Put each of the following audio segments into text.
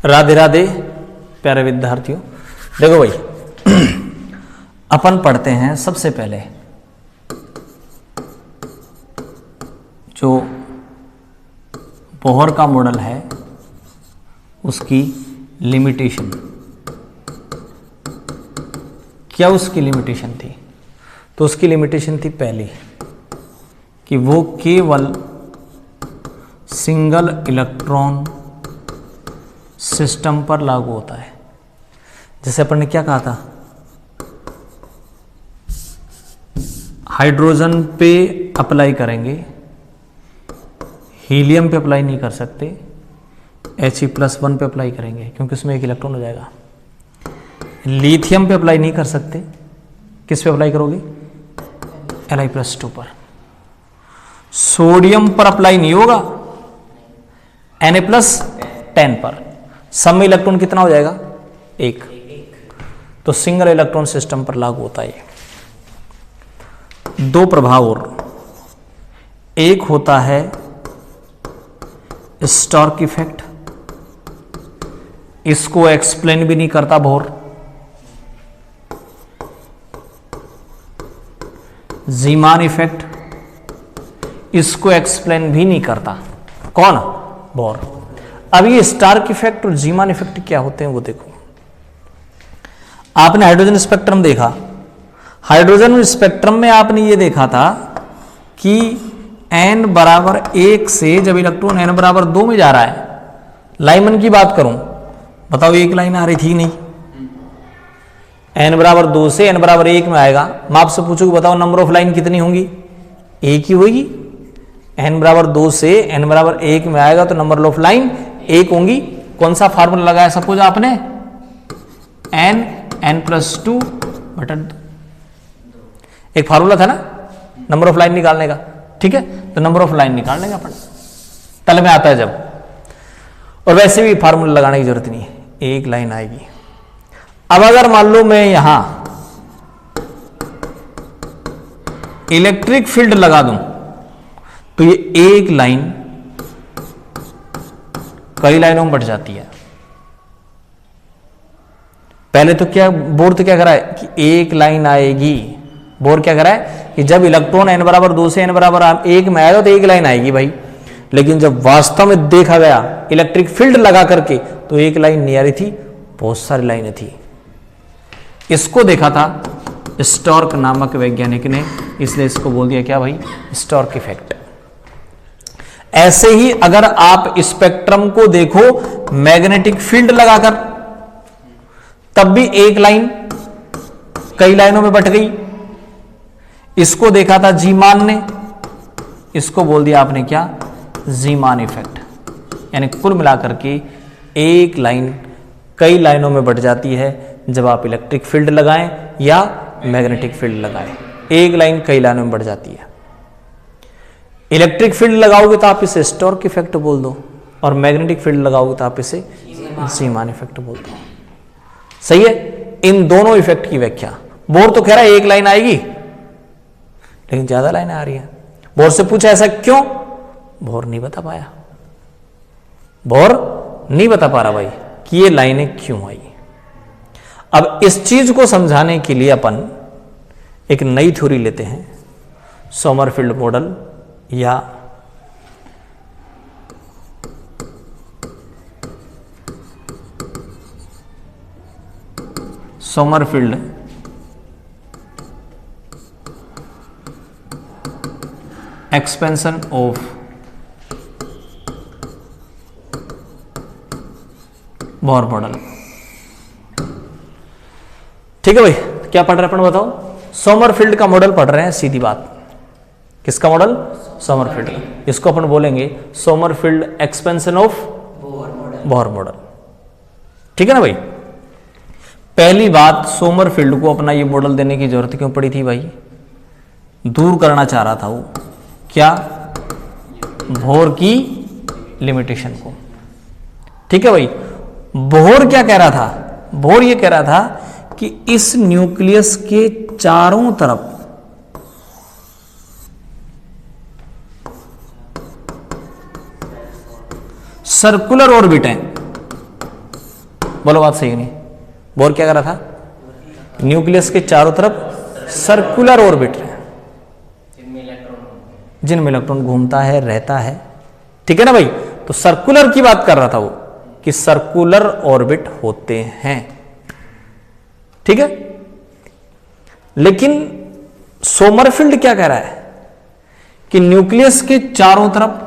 राधे राधे प्यारे विद्यार्थियों। देखो भाई, अपन पढ़ते हैं सबसे पहले जो बोहर का मॉडल है उसकी लिमिटेशन। क्या उसकी लिमिटेशन थी? तो उसकी लिमिटेशन थी पहली कि वो केवल सिंगल इलेक्ट्रॉन सिस्टम पर लागू होता है। जैसे अपन ने क्या कहा था, हाइड्रोजन पे अप्लाई करेंगे, हीलियम पे अप्लाई नहीं कर सकते, He+1 पे अप्लाई करेंगे क्योंकि उसमें एक इलेक्ट्रॉन हो जाएगा। लिथियम पे अप्लाई नहीं कर सकते, किस पे अप्लाई करोगे? Li+2 पर। सोडियम पर अप्लाई नहीं होगा, Na+10 पर। सब में इलेक्ट्रॉन कितना हो जाएगा? एक। तो सिंगल इलेक्ट्रॉन सिस्टम पर लागू होता है। दो प्रभाव और, एक होता है स्टार्क इफेक्ट, इसको एक्सप्लेन भी नहीं करता बोहर। जीमान इफेक्ट, इसको एक्सप्लेन भी नहीं करता कौन? बोहर। अब ये स्टार्क इफेक्ट और जीमान इफेक्ट क्या होते हैं वो देखो। आपने हाइड्रोजन स्पेक्ट्रम देखा, हाइड्रोजन स्पेक्ट्रम में आपने ये देखा था कि n=1 से जब इलेक्ट्रॉन n=2 में जा रहा है, लाइमन की बात करूं, बताओ एक लाइन आ रही थी नहीं? n=2 से n=1 में आएगा। मैं आपसे पूछूं बताओ नंबर ऑफ लाइन कितनी होंगी? एक ही होगी। n=2 से n=1 में आएगा तो नंबर ऑफ लाइन एक होंगी। कौन सा फार्मूला लगाया सपोज आपने? n+2 बटा 2। एक फार्मूला था ना नंबर ऑफ लाइन निकालने का, ठीक है? तो नंबर ऑफ लाइन निकालने का अपन तल में आता है जब, और वैसे भी फार्मूला लगाने की जरूरत नहीं है, एक लाइन आएगी। अब अगर मान लो मैं यहां इलेक्ट्रिक फील्ड लगा दूं तो ये एक लाइन कई लाइनों में बढ़ जाती है। पहले तो क्या बोर तो क्या करा है कि एक लाइन आएगी। बोर क्या करा है कि जब इलेक्ट्रॉन n=2 से n=1 में आएगा तो एक लाइन आएगी भाई। लेकिन जब वास्तव में देखा गया इलेक्ट्रिक फील्ड लगा करके तो एक लाइन नहीं आ रही थी, बहुत सारी लाइनें थी। इसको देखा था स्टार्क नामक वैज्ञानिक ने, इसलिए इसको बोल दिया क्या भाई? Stark effect. ऐसे ही अगर आप स्पेक्ट्रम को देखो मैग्नेटिक फील्ड लगाकर, तब भी एक लाइन कई लाइनों में बट गई। इसको देखा था जीमान ने, इसको बोल दिया आपने क्या? Zeeman effect. यानी कुल मिलाकर के एक लाइन कई लाइनों में बट जाती है जब आप इलेक्ट्रिक फील्ड लगाएं या मैग्नेटिक फील्ड लगाएं। एक लाइन कई लाइनों में बढ़ जाती है। इलेक्ट्रिक फील्ड लगाओगे तो आप इसे स्टार्क इफेक्ट बोल दो, और मैग्नेटिक फील्ड लगाओगे तो आप इसे जीमान इफेक्ट बोल दो। सही है? इन दोनों इफेक्ट की व्याख्या। बोर तो कह रहा है एक लाइन आएगी, लेकिन ज्यादा लाइनें आ रही हैं। बोर से पूछा ऐसा क्यों? बोर नहीं बता पाया। बोर नहीं बता पा रहा भाई कि ये लाइनें क्यों आई। अब इस चीज को समझाने के लिए अपन एक नई थ्योरी लेते हैं, सोमरफील्ड मॉडल या Sommerfeld expansion of Bohr model. ठीक है भाई, क्या पढ़ रहे हैं अपन बताओ? सोमरफील्ड का मॉडल पढ़ रहे हैं, सीधी बात। किसका मॉडल? सोमरफील्ड का। इसको अपन बोलेंगे Sommerfeld expansion of Bohr model. ठीक है ना भाई? पहली बात, सोमरफील्ड को अपना ये मॉडल देने की जरूरत क्यों पड़ी थी भाई? दूर करना चाह रहा था वो क्या? बोहर की लिमिटेशन को। ठीक है भाई? बोहर क्या कह रहा था? बोहर ये कह रहा था कि इस न्यूक्लियस के चारों तरफ सर्कुलर ऑर्बिट है, बोलो बात सही नहीं? बोर क्या कर रहा था? न्यूक्लियस के चारों तरफ सर्कुलर ऑर्बिट है, जिनमें इलेक्ट्रॉन घूमता है, रहता है। ठीक है ना भाई? तो सर्कुलर की बात कर रहा था वो, कि सर्कुलर ऑर्बिट होते हैं। ठीक है? लेकिन सोमरफील्ड क्या कह रहा है कि न्यूक्लियस के चारों तरफ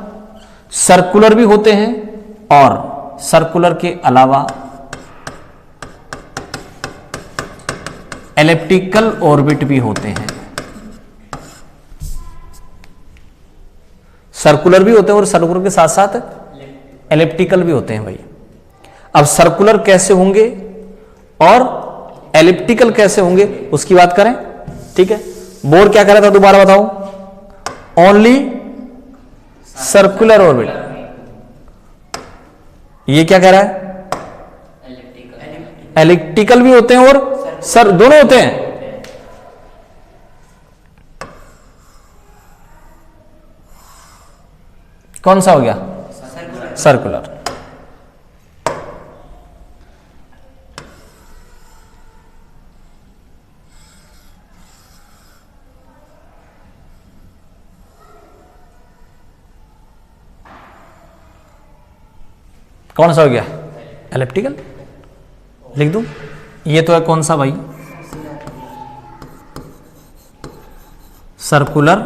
सर्कुलर भी होते हैं और सर्कुलर के अलावा एलिप्टिकल ऑर्बिट भी होते हैं। सर्कुलर भी होते हैं और सर्कुलर के साथ साथ एलिप्टिकल भी होते हैं भाई। अब सर्कुलर कैसे होंगे और एलिप्टिकल कैसे होंगे उसकी बात करें। ठीक है? बोर क्या कह रहा था दोबारा बताओ? Only circular orbit. ये क्या कह रहा है? एलिप्टिकल भी होते हैं और दोनों होते हैं। कौन सा हो गया? सर्कुलर। कौन सा हो गया? एलिप्टिकल। लिख दूं? ये तो है कौन सा भाई? Circular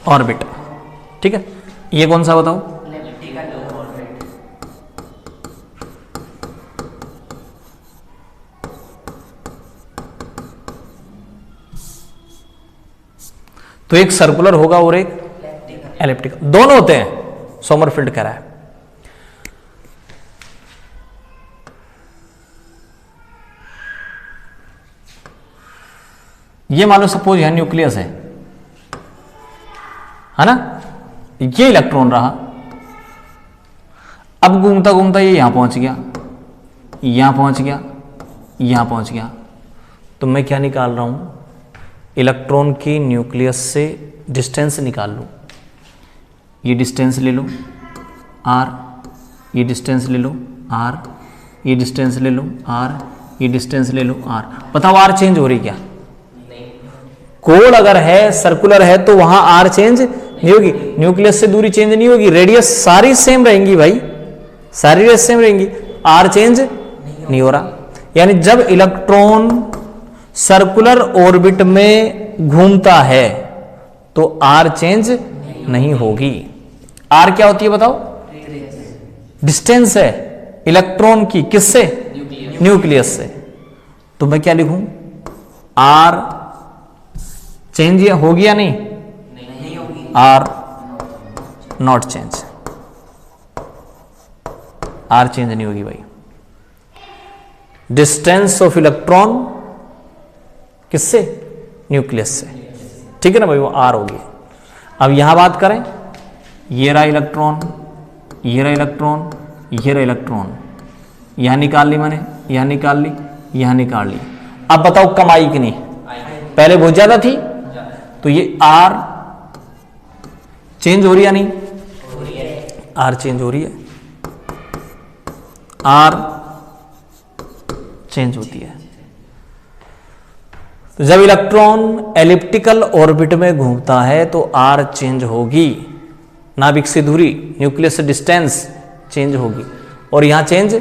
orbit. ठीक है? ये कौन सा बताओ? तो एक सर्कुलर होगा और एक एलिप्टिकल, दोनों होते हैं, सोमरफील्ड कह रहा है। ये मान लो सपोज यहां न्यूक्लियस है ना? ये इलेक्ट्रॉन रहा, अब घूमता घूमता ये यहां पहुंच गया, यहां पहुंच गया, यहां पहुंच गया। तो मैं क्या निकाल रहा हूं? इलेक्ट्रॉन की न्यूक्लियस से डिस्टेंस निकाल लो। ये डिस्टेंस ले लो r, ये डिस्टेंस ले लो r, ये डिस्टेंस ले लो r, ये डिस्टेंस ले लो r। बताओ r चेंज हो रही क्या? कोड अगर है सर्कुलर है तो वहां r चेंज नहीं होगी, न्यूक्लियस से दूरी चेंज नहीं होगी, रेडियस सारी सेम रहेंगी भाई, सारी रेडियस सेम रहेंगी, r चेंज नहीं हो रहा। यानी जब इलेक्ट्रॉन सर्कुलर ऑर्बिट में घूमता है तो r चेंज नहीं होगी। r क्या होती है बताओ? डिस्टेंस है इलेक्ट्रॉन की, किससे? न्यूक्लियस से। तो मैं क्या लिखूं? r चेंज होगी या नहीं? नहीं होगी। r not change, r change नहीं होगी भाई। डिस्टेंस ऑफ इलेक्ट्रॉन किससे? न्यूक्लियस से। ठीक है ना भाई? वो r होगी। अब यहां बात करें, ये रहा इलेक्ट्रॉन, ये रहा इलेक्ट्रॉन, ये रहा इलेक्ट्रॉन, यहां निकाल ली मैंने, यहां निकाल ली, यहां निकाल ली। अब बताओ कम आई कि नहीं? पहले बहुत ज्यादा थी, तो ये r चेंज हो रही है नहीं? r चेंज हो रही है, r चेंज होती है। तो जब इलेक्ट्रॉन एलिप्टिकल ऑर्बिट में घूमता है तो r चेंज होगी, नाभिक से दूरी, न्यूक्लियस से डिस्टेंस चेंज होगी, और यहां चेंज।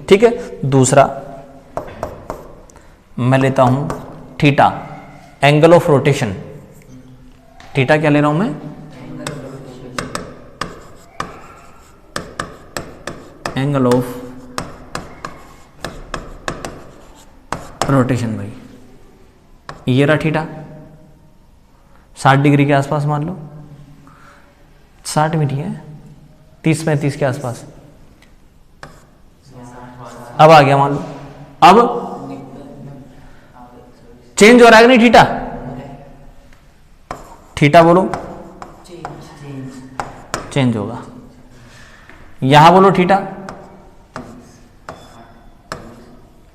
ठीक है? दूसरा मैं लेता हूं theta, angle of rotation. Theta क्या ले रहा हूं मैं? एंगल ऑफ रोटेशन भाई। ये रहा थीटा, 60 डिग्री के आसपास मान लो, 60 में ठीक है, 30-35 के आसपास। अब आ गया मान लो, अब चेंज हो रहा है कि नहीं थीटा? थीटा बोलो, चेंज होगा। यहां बोलो थीटा,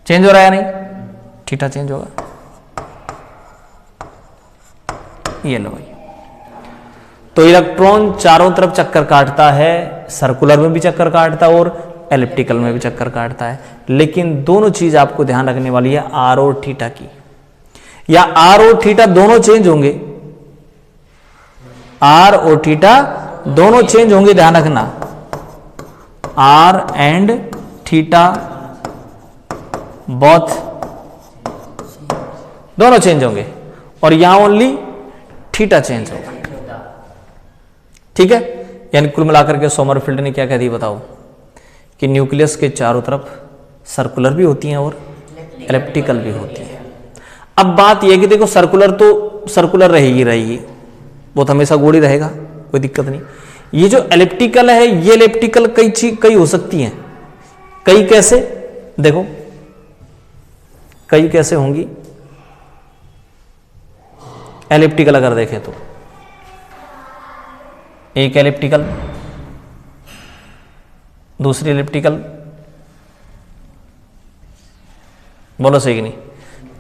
चेंज हो रहा है या नहीं? थीटा चेंज होगा। ये लो भाई। तो इलेक्ट्रॉन चारों तरफ चक्कर काटता है, सर्कुलर में भी चक्कर काटता है और एलिप्टिकल में भी चक्कर काटता है। लेकिन दोनों चीज आपको ध्यान रखने वाली है आर और थीटा की, या आर और थीटा दोनों चेंज होंगे, आर और थीटा दोनों चेंज होंगे, ध्यान रखना। आर एंड थीटा बोथ दोनों चेंज होंगे, और यहां ओनली थीटा चेंज होगा। ठीक है, यानी कुल मिलाकर के सोमरफेल्ड ने क्या कह दिया बताओ, कि न्यूक्लियस के चारों तरफ सर्कुलर भी होती हैं और एलिप्टिकल भी होती हैं। अब बात यह कि देखो सर्कुलर तो सर्कुलर रहेगी, वो तो हमेशा गोल ही रहेगा, कोई दिक्कत नहीं। ये जो एलिप्टिकल है, ये एलिप्टिकल कई हो सकती हैं। कई कैसे, देखो कई कैसे होंगी एलिप्टिकल, अगर देखें तो एक एलिप्टिकल, दूसरी एलिप्टिकल, बोलो सही कि नहीं?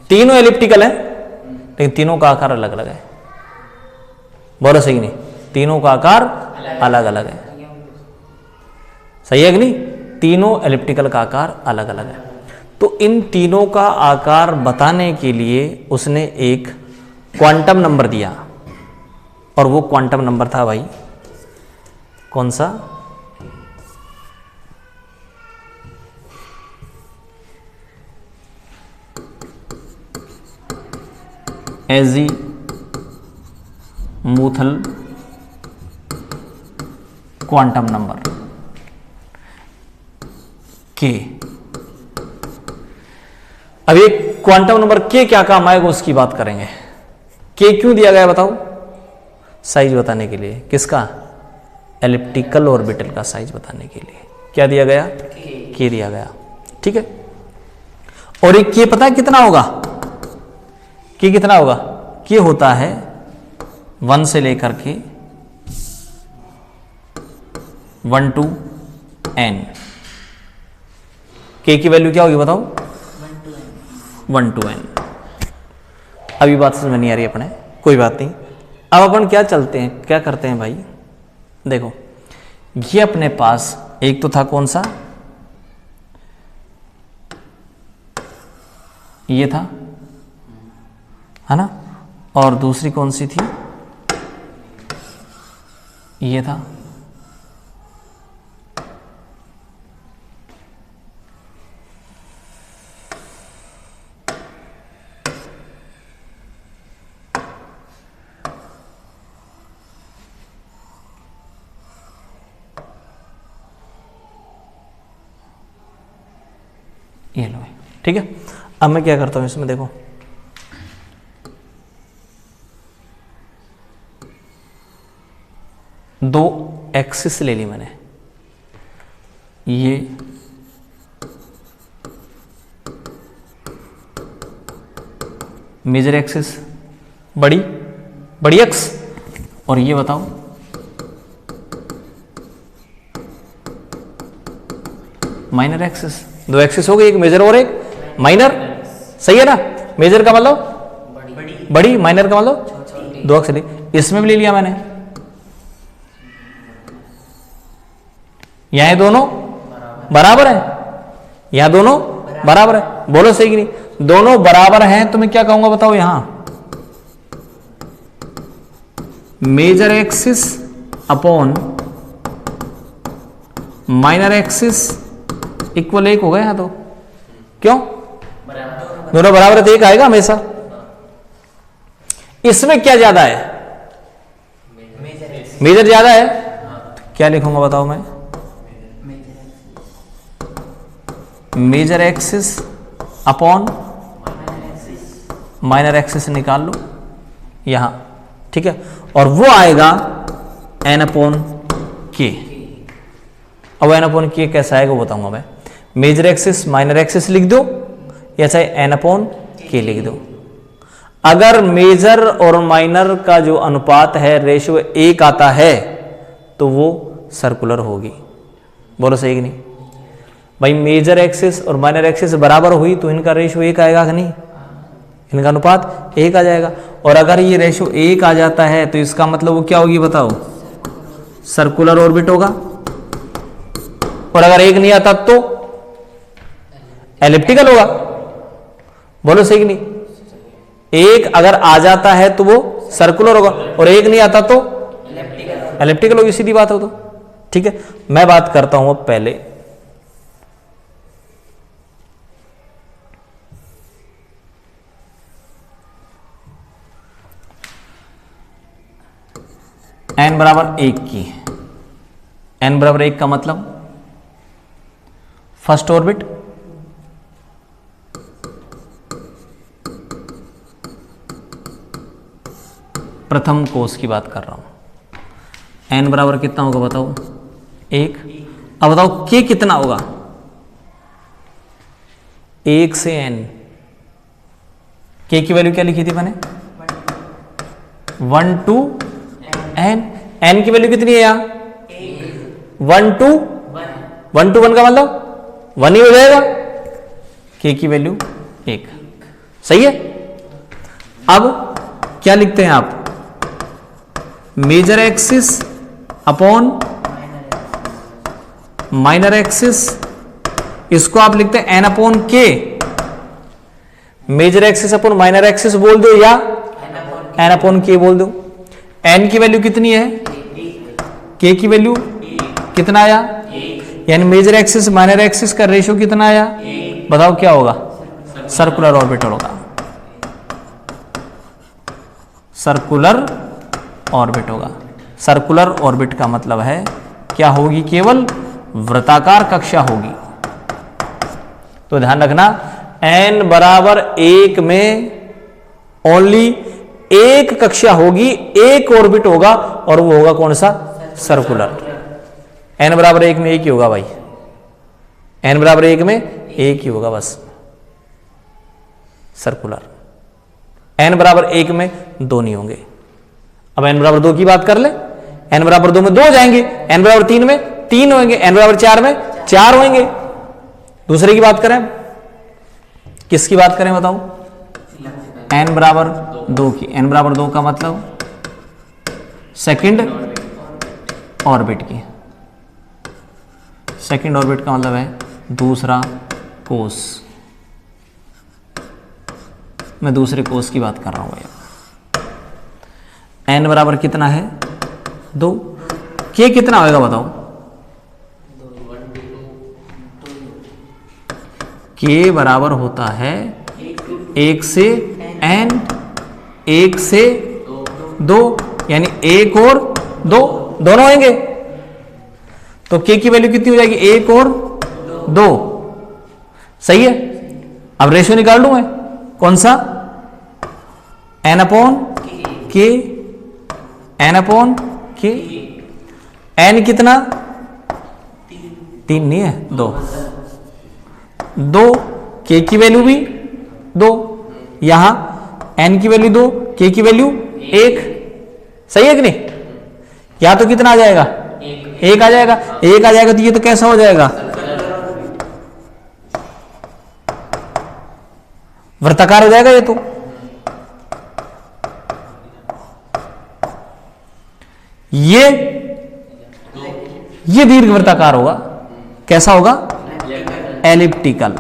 तीनों एलिप्टिकल है लेकिन तीनों का आकार अलग अलग है, बोलो सही कि नहीं? तीनों का आकार अलग अलग है, सही है कि नहीं? तीनों एलिप्टिकल का आकार अलग अलग है। तो इन तीनों का आकार बताने के लिए उसने एक क्वांटम नंबर दिया, और वो क्वांटम नंबर था भाई कौन सा? एज़ीमुथल क्वांटम नंबर के। अब ये क्वांटम नंबर के क्या काम आएगा उसकी बात करेंगे। के क्यों दिया गया बताओ? साइज बताने के लिए। किसका? एलिप्टिकल ऑर्बिटल का साइज बताने के लिए क्या दिया गया? के दिया गया। ठीक है, और एक के पता है कितना होगा? के कितना होगा? के होता है 1 से लेकर के 1 to n। के की वैल्यू क्या होगी बताओ? 1 to n। अभी बात समझ में नहीं आ रही अपने, कोई बात नहीं। अब अपन क्या करते हैं भाई, देखो ये अपने पास एक तो था कौन सा, ये था, है ना, और दूसरी कौन सी थी? ये था। ये लो, ठीक है। अब मैं क्या करता हूं इसमें, देखो दो एक्सिस ले ली मैंने, ये मेजर एक्सिस बड़ी एक्स, और ये बताओ माइनर एक्सिस। दो एक्सिस हो गई, एक मेजर और एक माइनर, सही है ना? मेजर का मतलब बड़ी, माइनर का मतलब दो एक्सिस। इसमें भी ले लिया मैंने, यहां दोनों बराबर है, यहां दोनों बराबर है, बोलो सही कि नहीं? दोनों बराबर हैं तो मैं क्या कहूंगा बताओ? यहां major axis upon minor axis equal 1 हो गया यहां तो। क्यों? दोनों बराबर है तो 1 आएगा हमेशा। इसमें क्या ज्यादा है? मेजर ज्यादा है, तो क्या लिखूंगा बताओ मैं? Major axis upon minor axis निकाल लो यहां, ठीक है, और वो आएगा n अपॉन के। अब n अपॉन के कैसा आएगा वो बताऊंगा मैं। मेजर एक्सिस माइनर एक्सिस लिख दो, या चाहे n अपॉन के लिख दो। अगर मेजर और माइनर का जो अनुपात है रेशियो 1 आता है तो वो सर्कुलर होगी, बोलो सही कि नहीं भाई? मेजर एक्सिस और माइनर एक्सिस बराबर हुई तो इनका रेशियो 1 आएगा कि नहीं? इनका अनुपात 1 आ जाएगा। और अगर ये रेशियो 1 आ जाता है तो इसका मतलब वो क्या होगी बताओ? सर्कुलर ऑर्बिट होगा। और अगर एक नहीं आता तो एलिप्टिकल होगा। बोलो सही कि नहीं? एक अगर आ जाता है तो वो सर्कुलर होगा और एक नहीं आता तो एलिप्टिकल होगी, सीधी बात हो तो। ठीक है, मैं बात करता हूं अब पहले n बराबर 1 की। n बराबर 1 का मतलब फर्स्ट ऑर्बिट, प्रथम कोष की बात कर रहा हूं। n बराबर कितना होगा बताओ? 1। अब बताओ k कितना होगा? 1 से n। k की वैल्यू क्या लिखी थी मैंने? 1 to n। n की वैल्यू कितनी है यहां? 1 to 1 का मतलब 1 ही हो जाएगा। k की वैल्यू 1। सही है। अब क्या लिखते हैं आप? Major axis upon minor axis, इसको आप लिखते हैं n upon k। Major axis upon minor axis बोल दो या n अपॉन k बोल दो। n की वैल्यू कितनी है? k की वैल्यू कितना आया? यानी मेजर एक्सिस माइनर एक्सिस का रेशियो कितना आया? बताओ क्या होगा? सर्कुलर ऑर्बिटल होगा। सर्कुलर ऑर्बिट होगा। सर्कुलर ऑर्बिट का मतलब है क्या होगी? केवल वृत्ताकार कक्षा होगी। तो ध्यान रखना, n बराबर 1 में ओनली एक कक्षा होगी, एक ऑर्बिट होगा और वो होगा कौन सा? सर्कुलर। n बराबर 1 में एक ही होगा भाई। n बराबर 1 में एक ही होगा बस, सर्कुलर। n बराबर 1 में दो नहीं होंगे। अब n बराबर 2 की बात कर ले, n बराबर 2 में 2 हो जाएंगे, n बराबर 3 में 3 होंगे, n बराबर 4 में 4 होंगे। दूसरे की बात करें, किसकी बात करें बताओ? n बराबर 2 की। n बराबर 2 का मतलब सेकंड ऑर्बिट की। सेकंड ऑर्बिट का मतलब है दूसरा कोष। मैं दूसरे कोष की बात कर रहा हूं भैया। n बराबर कितना है? 2। k कितना होगा बताओ? k बराबर होता है 1 से n, 1 से 2, यानी 1 और 2 दोनों होंगे। तो k की वैल्यू कितनी हो जाएगी? 1 और 2। सही है। अब रेशियो निकाल लूं मैं, कौन सा? n upon k। n upon k। n कितना? 3 नहीं है, 2। 2 k की वैल्यू भी 2, यहां n की वैल्यू 2, k की वैल्यू 1। सही है कि नहीं? या तो कितना आ जाएगा? 1 आ जाएगा। 1 आ जाएगा तो ये तो कैसा हो जाएगा? वृत्ताकार हो जाएगा ये तो। ये दीर्घ वृत्ताकार होगा। कैसा होगा? एलिप्टिकल।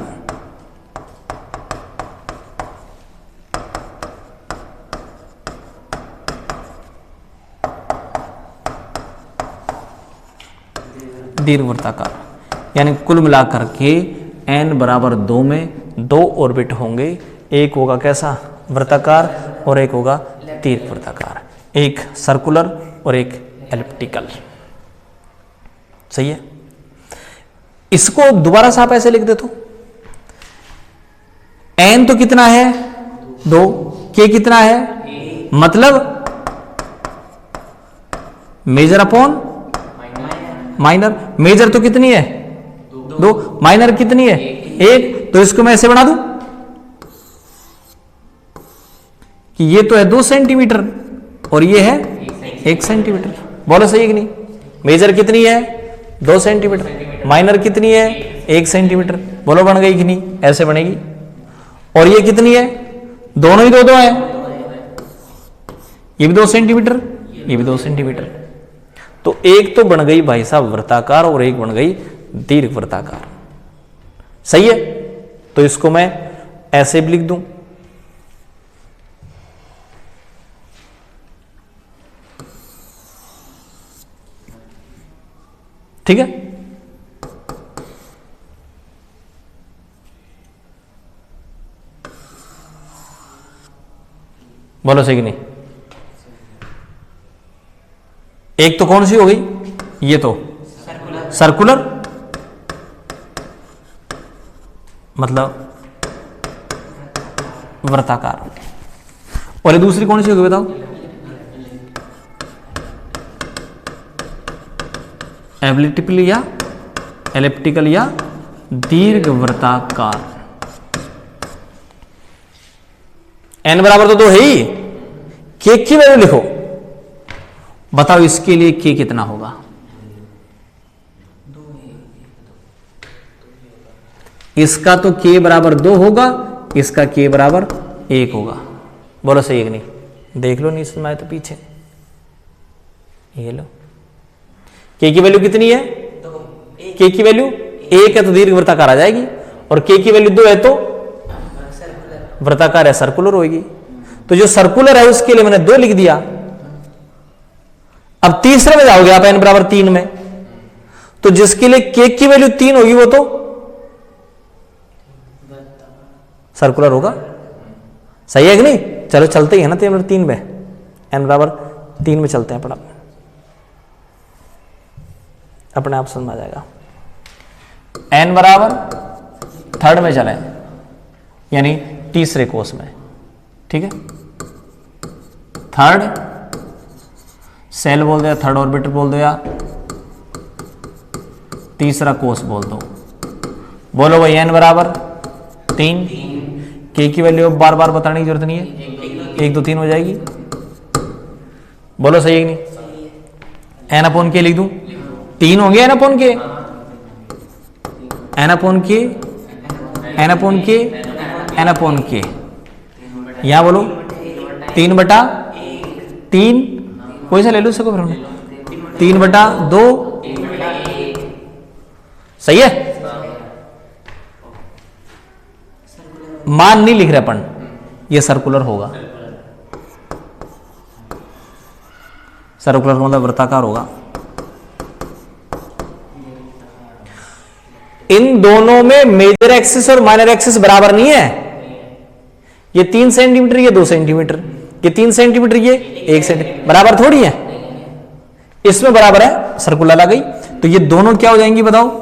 दीर्घवृत्ताकार, यानी कुल मिलाकर के n बराबर 2 में 2 ऑर्बिट होंगे। एक होगा कैसा? वृत्ताकार, और एक होगा दीर्घवृत्ताकार। एक सर्कुलर और एक एलिप्टिकल। सही है। इसको दोबारा से आप ऐसे लिख दे तो n तो कितना है? 2। k कितना है? मतलब मेजर अपॉन माइनर। मेजर तो कितनी है? 2। माइनर कितनी है? 1। तो इसको मैं ऐसे बना दूं कि ये तो है 2 सेंटीमीटर और ये है 1 सेंटीमीटर। बोलो सही है कि नहीं? मेजर कितनी है? 2 सेंटीमीटर। माइनर कितनी है? 1 सेंटीमीटर। बोलो बन गई कि नहीं? ऐसे बनेगी। और ये कितनी है? दोनों ही 2 है। ये भी 2 सेंटीमीटर, ये भी 2 सेंटीमीटर। तो एक तो बन गई भाई साहब वृत्ताकार और एक बन गई दीर्घवृत्ताकार। सही है, तो इसको मैं ऐसे भी लिख दूं, ठीक है। बोलो सही कि नहीं। एक तो कौन सी हो गई, ये तो सर्कुलर मतलब वृत्ताकार, और ये दूसरी कौन सी होगी बताओ, एलिप्टिकल या दीर्घवृत्ताकार। n बराबर तो 2 है ही, k की वैल्यू लिखो, बताओ इसके लिए k कितना होगा। इसका तो k बराबर 2 होगा, इसका k बराबर 1 होगा। बोलो सही है कि नहीं, देख लो नहीं सुनाए तो पीछे, ये लो k की वैल्यू कितनी है, k की वैल्यू 1 है तो दीर्घवृत्ताकार आ जाएगी, और k की वैल्यू 2 है तो वृत्ताकार है, सर्कुलर होगी। तो जो सर्कुलर है उसके लिए मैंने 2 लिख दिया। अब तीसरे में जाओगे आप n बराबर 3 में, तो जिसके लिए k की वैल्यू 3 होगी वो तो सर्कुलर होगा। सही है कि नहीं, चलो चलते ही है ना 3 में, n बराबर 3 में चलते हैं, पड़ा अपने आप समझ आ जाएगा। n बराबर 3 में चले, यानी तीसरे कोष में, ठीक है। 3rd सेल बोल दो या 3rd ऑर्बिटर बोल दो या तीसरा कोष बोल दो। बोलो भाई n बराबर 3, k की वैल्यू बार बार बताने की जरूरत नहीं है, 1 2 3 हो जाएगी। बोलो सही है कि नहीं, n अपॉन k लिख दूं, 3 होंगे n upon k, n upon k, n upon k, n upon k, यहां बोलो 3/3, कोई सा ले लो इसको, 3/2, सही है। मान नहीं लिख रहे अपन, ये सर्कुलर होगा, सर्कुलर मतलब वृत्ताकार होगा। इन दोनों में मेजर एक्सिस और माइनर एक्सिस बराबर नहीं है, ये 3 सेंटीमीटर, ये 2 सेंटीमीटर, ये 3 सेंटीमीटर, ये 1 सेंटीमीटर, बराबर थोड़ी है। इसमें बराबर है, सर्कुलर आ गई, तो ये दोनों क्या हो जाएंगी बताओ,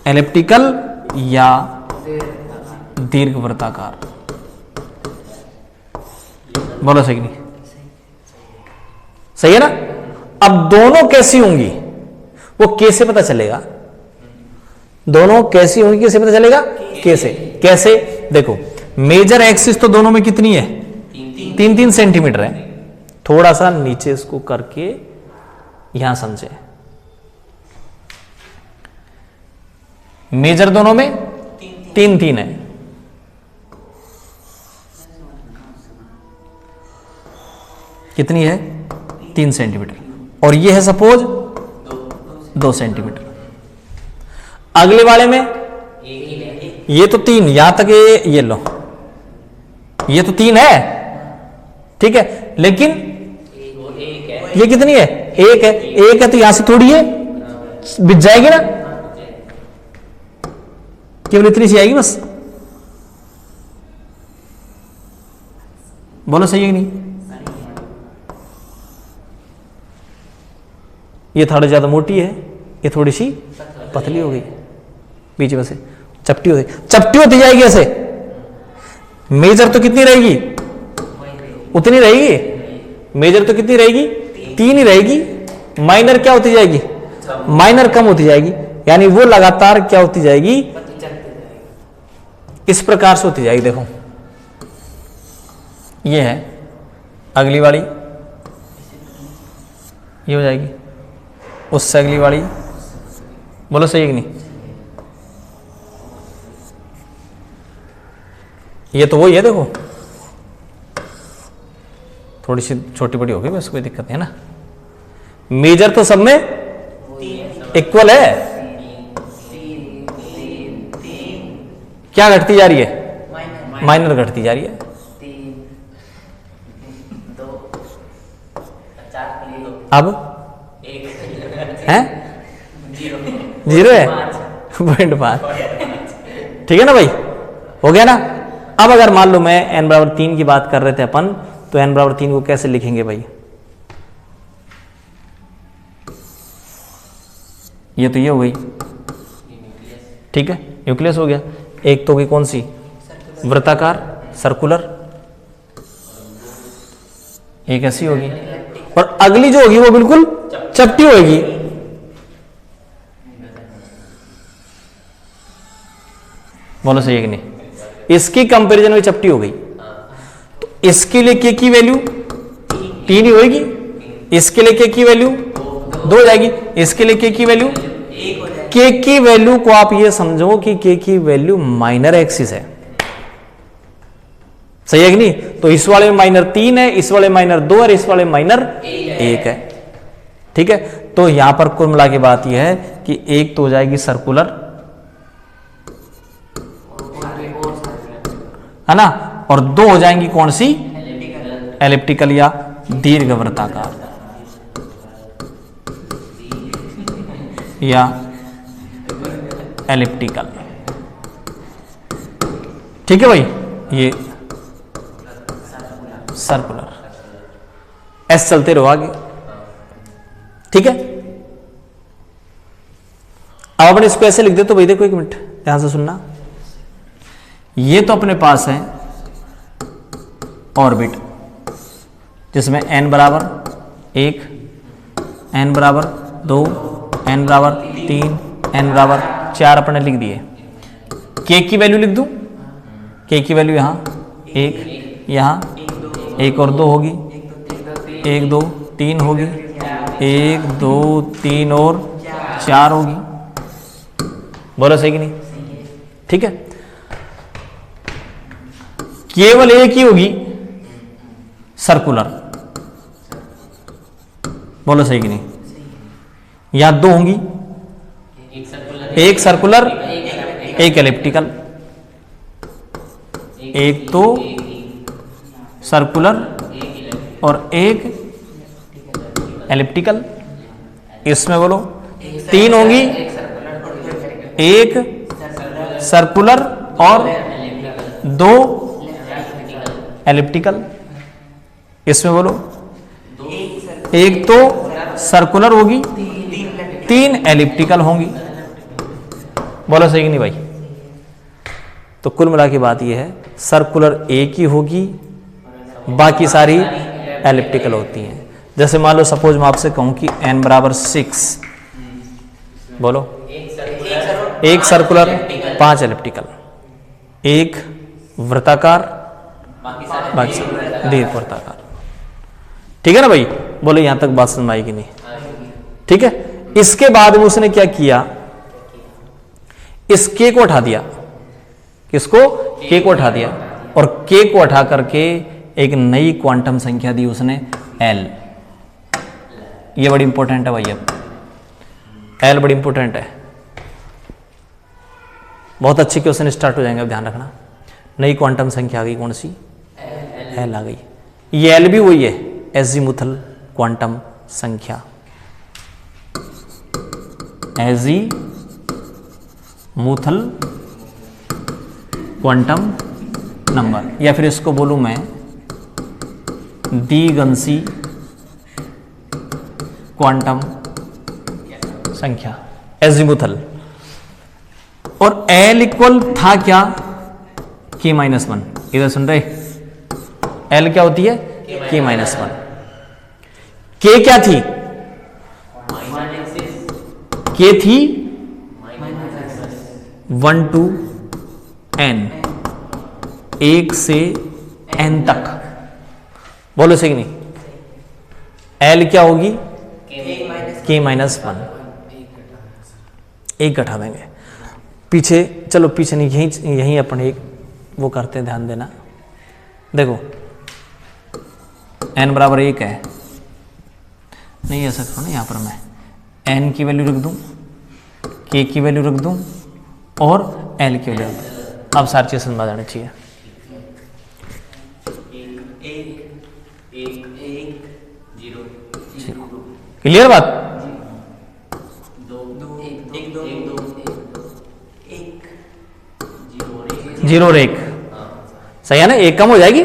एलिप्टिकल या दीर्घवृत्ताकार। बोलो सही नहीं, सही है ना। अब दोनों कैसी होंगी वो कैसे पता चलेगा, दोनों कैसी होंगी कैसे पता चलेगा, कैसे देखो, मेजर एक्सिस तो दोनों में कितनी है, 3-3 सेंटीमीटर है। थोड़ा सा नीचे इसको करके यहां समझे, मेजर दोनों में 3-3 है, कितनी है, 3 सेंटीमीटर, और ये है सपोज 2 सेंटीमीटर। अगले वाले में ये तो 3, यहां तक ये लो, ये तो 3 है, ठीक है, लेकिन ये कितनी है, 1 है, 1 है तो यहां से थोड़ी है बिछ जाएगी ना, केवल इतनी सी आएगी बस। बोलो सही है कि नहीं, ये थोड़ी ज्यादा मोटी है, ये थोड़ी सी पतली हो गई, बीच में से चपटी होती जाएगी ऐसे। मेजर तो कितनी रहेगी, उतनी रहेगी, मेजर तो कितनी रहेगी, 3 ही रहेगी। माइनर क्या होती जाएगी, माइनर कम होती जाएगी, यानी वो लगातार क्या होती जाएगी, इस प्रकार से होती जाएगी। देखो ये है अगली वाली, ये हो जाएगी, उससे अगली वाली। बोलो सही है कि नहीं, ये तो वही है, देखो थोड़ी सी छोटी बड़ी होगी बस, कोई दिक्कत नहीं है ना, मेजर तो सब में इक्वल है, क्या घटती जा रही है? माइनर घटती जा रही है। अब है 0 है 0.5, ठीक है ना भाई, हो गया ना। अब अगर मान लो मैं n बराबर 3 की बात कर रहे थे अपन, तो n बराबर 3 को कैसे लिखेंगे भाई? ये तो ये हो गई, ठीक है, न्यूक्लियस हो गया। एक तो होगी कौन सी? वृत्ताकार, सर्कुलर, एक ऐसी होगी, और अगली जो होगी वो बिल्कुल चपटी होगी। बोलो सही है कि नहीं? इसकी कंपैरिजन में चपटी हो गई, तो इसके लिए के की वैल्यू 3 ही होगी, इसके लिए के की वैल्यू 2 हो जाएगी, इसके लिए के की वैल्यू 1 हो जाएगी। के की वैल्यू को आप ये समझो कि के की वैल्यू माइनर एक्सिस है, सही है कि नहीं? तो इस वाले में माइनर 3 है, इस वाले माइनर 2 है, इस वाले माइनर 1 है, ठीक है। तो यहां पर कुल मिला के बात यह है कि एक तो हो जाएगी सर्कुलर, है ना, और 2 हो जाएंगी कौन सी? एलिप्टिकल या दीर्घवृत्ताकार या एलिप्टिकल, ठीक है भाई, ये सर्कुलर। एस चलते रहो आगे, ठीक है। अब अपन इसको ऐसे लिख दे तो भाई देखो, एक मिनट ध्यान से सुनना, ये तो अपने पास है ऑर्बिट जिसमें n बराबर 1, n बराबर 2, n बराबर 3, n बराबर 4 अपने लिख दिए। k की वैल्यू लिख दूं, k की वैल्यू यहां 1, यहां 1 और 2 होगी, 1 2 3 होगी, 1 2 3 और 4 होगी। बोलो सही कि नहीं? ठीक है, केवल एक ही होगी सर्कुलर। बोलो सही कि नहीं? या 2 होंगी, एक सर्कुलर एक एलिप्टिकल, एक तो सर्कुलर और एक एलिप्टिकल। इसमें बोलो 3 होंगी, एक सर्कुलर और 2 एलिप्टिकल। इसमें बोलो एक तो सर्कुलर होगी, 3 एलिप्टिकल होंगी। बोलो सही कि नहीं भाई? तो कुल मिला के बात यह है, सर्कुलर एक ही होगी, बाकी सारी एलिप्टिकल होती हैं। जैसे मान लो सपोज मैं आपसे कहूं कि n बराबर 6, बोलो एक सर्कुलर 5 एलिप्टिकल, एक वृत्ताकार बाकी सब दीर्घवृत्ताकार, ठीक है ना भाई? बोले यहां तक बात समझ आई कि नहीं? ठीक है। इसके बाद में उसने क्या किया, इस k को उठा दिया, किसको? k को उठा दिया, और k को उठा करके एक नई क्वांटम संख्या दी उसने l। ये बड़ी इंपॉर्टेंट है भाई, अब l बड़ी इंपॉर्टेंट है, बहुत अच्छे क्वेश्चन स्टार्ट हो जाएंगे, अब ध्यान रखना। नई क्वांटम संख्या आ गई, कौन सी? l आ गई। ये l भी वही है, एजीमुथल क्वांटम संख्या, एजीमुथल क्वांटम नंबर, या फिर इसको बोलूं मैं द्विगंशी क्वांटम संख्या, एजीमुथल। और l इक्वल था क्या? k-1। इधर सुन रहे? l क्या होती है? k-1। k क्या थी? k थी 1 to n, 1 से n तक। बोलो सही नहीं? l क्या होगी? k-1। एक घटा देंगे पीछे, चलो पीछे नहीं, यहीं अपन एक वो करते हैं, ध्यान देना। देखो n बराबर 1 है, नहीं ऐसा करो ना, यहाँ पर मैं n की वैल्यू रख दूँ, k की वैल्यू रख दूँ और l की वैल्यू रख दूँ। अब सारी चीज़ समझ में आनी चाहिए। क्लियर बात? जीरो और एक सही है ना, एक कम हो जाएगी।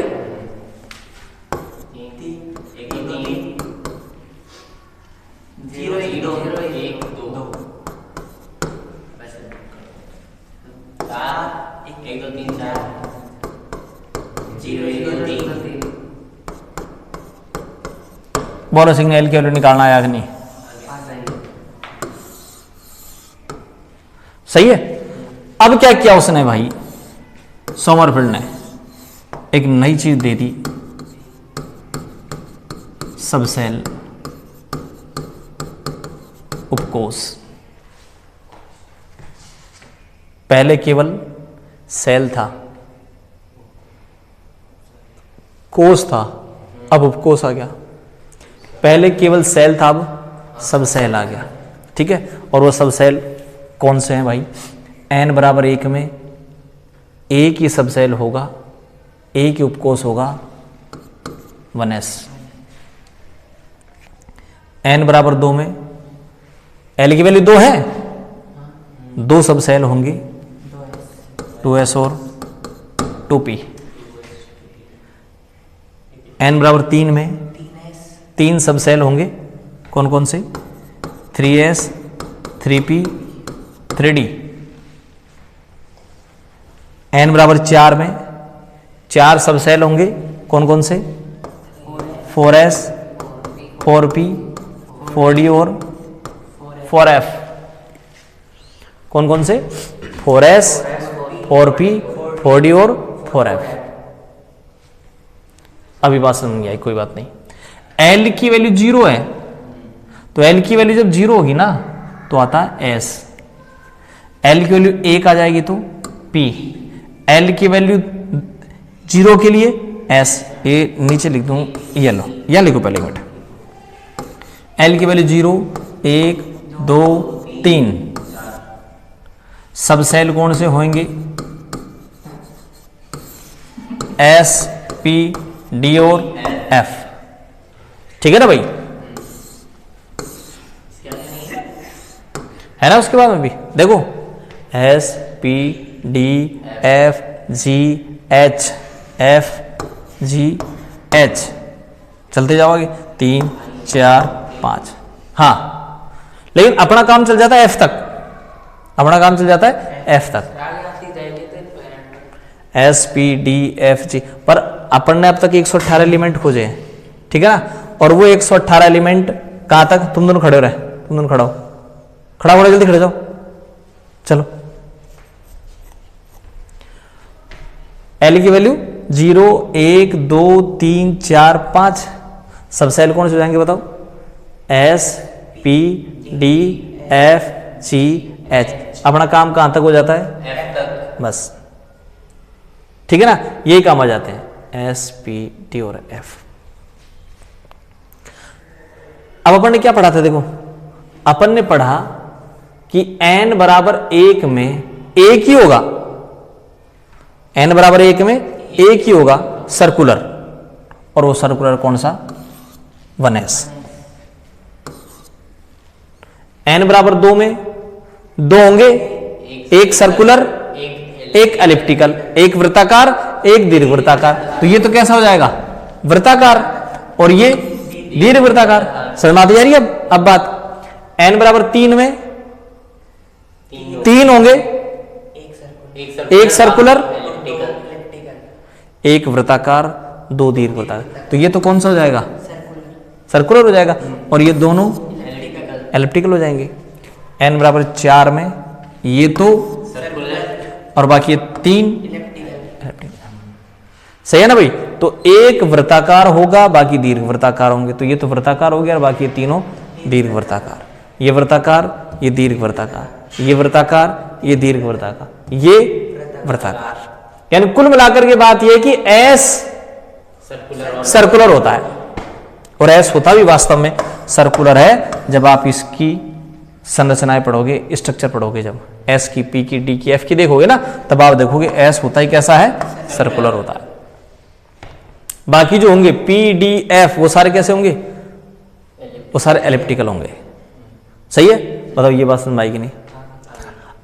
बोलो सिग्नल की वैल्यू निकालना आया कि नहीं? सही है। अब क्या किया उसने भाई, सोमरफेल्ड ने एक नई चीज दे दी, सबसेल उपकोष। पहले केवल सेल था, कोष था, अब उपकोष आ गया। पहले केवल सेल था, अब सब सेल आ गया। ठीक है, और वो सब सेल कौन से हैं भाई? n बराबर 1 में एक ही सब सेल होगा, एक ही उपकोष होगा 1s। n बराबर 2 में l की वैल्यू 2 है, 2 सब सेल होंगे 2s और 2p। n बराबर 3 में 3 सब सेल होंगे, कौन कौन से? 3s 3p 3d। n बराबर 4 में 4 सब सेल होंगे, कौन कौन से? 4s 4p 4d और 4f। कौन कौन से? 4s 4p 4d और 4f। अभी बात समझ नहीं आई, कोई बात नहीं। L की वैल्यू 0 है, तो L की वैल्यू जब 0 होगी ना तो आता है S। L की वैल्यू 1 आ जाएगी तो P। L की वैल्यू 0 के लिए S। ये नीचे लिख दूं, ये लो, या लिखो पहले मिनट। L की वैल्यू 0 1 2 3। सब सेल कौन से होंगे? S P D और F। ठीक है ना भाई? है ना? उसके बाद में भी देखो S P D F G H F G H, चलते जाओगे 3 4 5। हाँ, लेकिन अपना काम चल जाता है F तक, अपना काम चल जाता है F तक, S P D F G। पर अपन ने अब तक 118 एलिमेंट खोजे हैं, ठीक है ना? और वो 118 एलिमेंट कहां तक? तुम दोनों खड़े हो रहे, तुम दोनों खड़ा हो, खड़ा हो, जल्दी खड़े जाओ, चलो। L की वैल्यू 0 1 2 3 4 5। सब सेल कौन से हो जाएंगे बताओ? S P D F G H। अपना काम कहां तक हो जाता है? F तक, बस। ठीक है ना? यही काम आ जाते हैं S P D और F। अब अपन ने क्या पढ़ा था? देखो, अपन ने पढ़ा कि n बराबर 1 में एक ही होगा, n बराबर 1 में एक ही होगा सर्कुलर, और वो सर्कुलर कौन सा? 1s। n बराबर 2 में 2 होंगे, एक सर्कुलर एक एलिप्टिकल, एक वृत्ताकार एक दीर्घवृत्ताकार। तो ये तो कैसा हो जाएगा? वृत्ताकार, और ये दीर्घवृत्ताकार। समझ में आती जा रही है अब बात? n बराबर 3 में 3 होंगे, एक सर्कुलर एक वृत्ताकार 2 दीर्घवृत्ताकार। तो ये तो कौन सा हो जाएगा? सर्कुलर हो जाएगा, और ये दोनों एलिप्टिकल हो जाएंगे। n बराबर 4 में ये तो और बाकी ये 3 एलिप्टिकल। सही है ना भाई? तो एक वृत्ताकार होगा, बाकी दीर्घवृत्ताकार होंगे। तो ये तो वृत्ताकार हो गया, और बाकी ये तीनों दीर्घवृत्ताकार। ये वृत्ताकार, ये दीर्घवृत्ताकार, ये वृत्ताकार, ये दीर्घवृत्ताकार, ये वृत्ताकार। यानी कुल मिलाकर के बात यह कि S सर्कुलर होता है, और S होता भी वास्तव में सर्कुलर है जब आप इसकी संरचनाएं पढ़ोगे, स्ट्रक्चर पढ़ोगे, जब एस की, पी की, डी की, एफ की देखोगे ना, तब आप देखोगे एस होता ही कैसा है, सर्कुलर होता है। बाकी जो होंगे पी डी एफ वो सारे कैसे होंगे, वो सारे एलिप्टिकल होंगे। सही है, बताओ ये बात समझ में आएगी नहीं?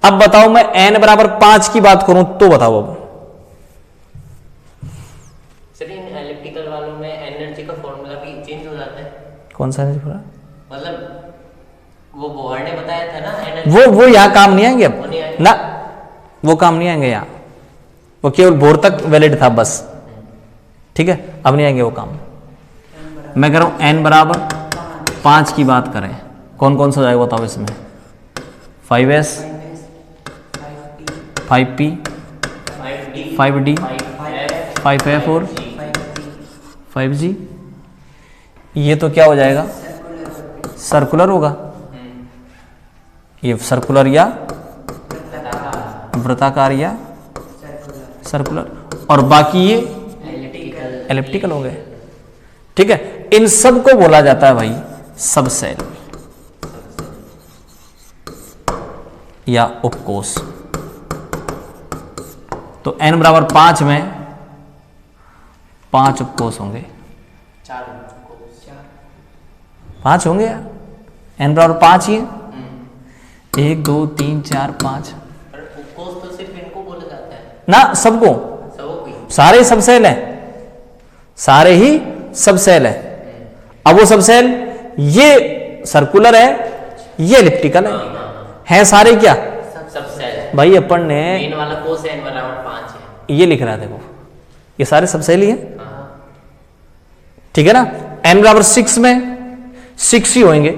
अब बताओ मैं n बराबर 5 की बात करूं तो बताओ अब। सर इन एलिप्टिकल वालों में एनर्जी का फॉर्मूला भी चेंज हो जाता है। कौन सा एनर्जी फॉर्मूला? मतलब वो बोहर ने बताया था ना एनर्जी, वो यहां काम नहीं आएंगे अब ना, वो काम नहीं आएंगे यहां, वो केवल बोर तक वैलिड था बस। ठीक है, अब नहीं आएंगे वो काम। मैं कह रहा हूं n बराबर 5 की बात करें, कौन कौन सा हो जाएगा बताओ इसमें? 5s, 5p, 5d, 5f और 5g। ये तो क्या हो जाएगा, सर्कुलर होगा। ये सर्कुलर या वृत्ताकार या सर्कुलर, और बाकी ये एलिप्टिकल हो गए। ठीक है, इन सब को बोला जाता है भाई सबसेल या उपकोष। तो n बराबर 5 में 5 उपकोष होंगे, 5 होंगे यार, n बराबर 5 ही है। 1 2 3 4 5 उपकोष तो सिर्फ इनको बोला जाता है ना, सबको, सारे सबसेल है, सारे ही सबसेल है। अब वो सबसेल ये सर्कुलर है, ये एलिप्टिकल है सारे क्या सबसेल। भाई अपन ने मेन वाला कोस n बराबर 5 है, ये लिख रहा है, देखो ये सारे सबसेल ही है। ठीक है ना, n बराबर 6 में 6 ही होंगे,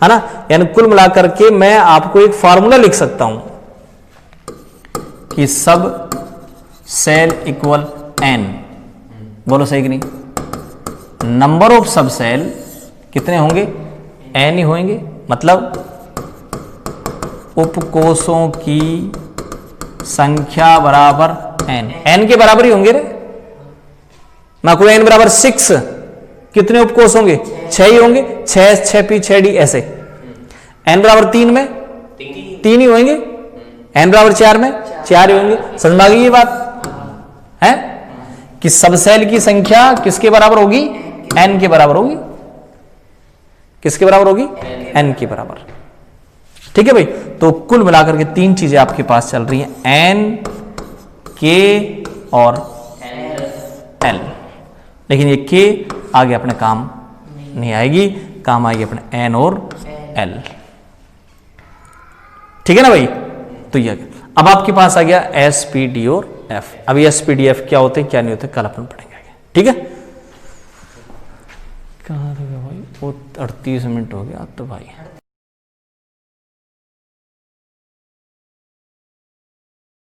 है ना, यानी कुल मिलाकर के मैं आपको एक फार्मूला लिख सकता हूं कि सब सेल इक्वल n। बोलो सही कि नहीं? नंबर ऑफ सब सेल कितने होंगे, n ही होंगे, मतलब उपकोषों की संख्या बराबर n के बराबर ही होंगे रे। मैं आपको n बराबर 6 कितने उपकोष होंगे, 6 ही होंगे, 6 6p 6d ऐसे। n बराबर 3 में 3 ही होंगे, n बराबर 4 में 4 ही होंगे। समझ में आ गई ये बात है कि सबसेल की संख्या किसके बराबर होगी, n के बराबर होगी। किसके बराबर होगी, n के बराबर। ठीक है भाई, तो कुल मिलाकर के 3 चीजें आपके पास चल रही हैं, n, k और l। लेकिन ये k आगे अपने काम नहीं आएगी, काम आएगी अपने n और l। ठीक है ना भाई? तो ये अब आपके पास आ गया s, p, d और f। अभी s, p, d, f क्या होते हैं क्या नहीं होते कल अपन पढ़ेंगे आगे। ठीक है, कहाँ था भाई, वो 38 मिनट हो गया अब तो भाई।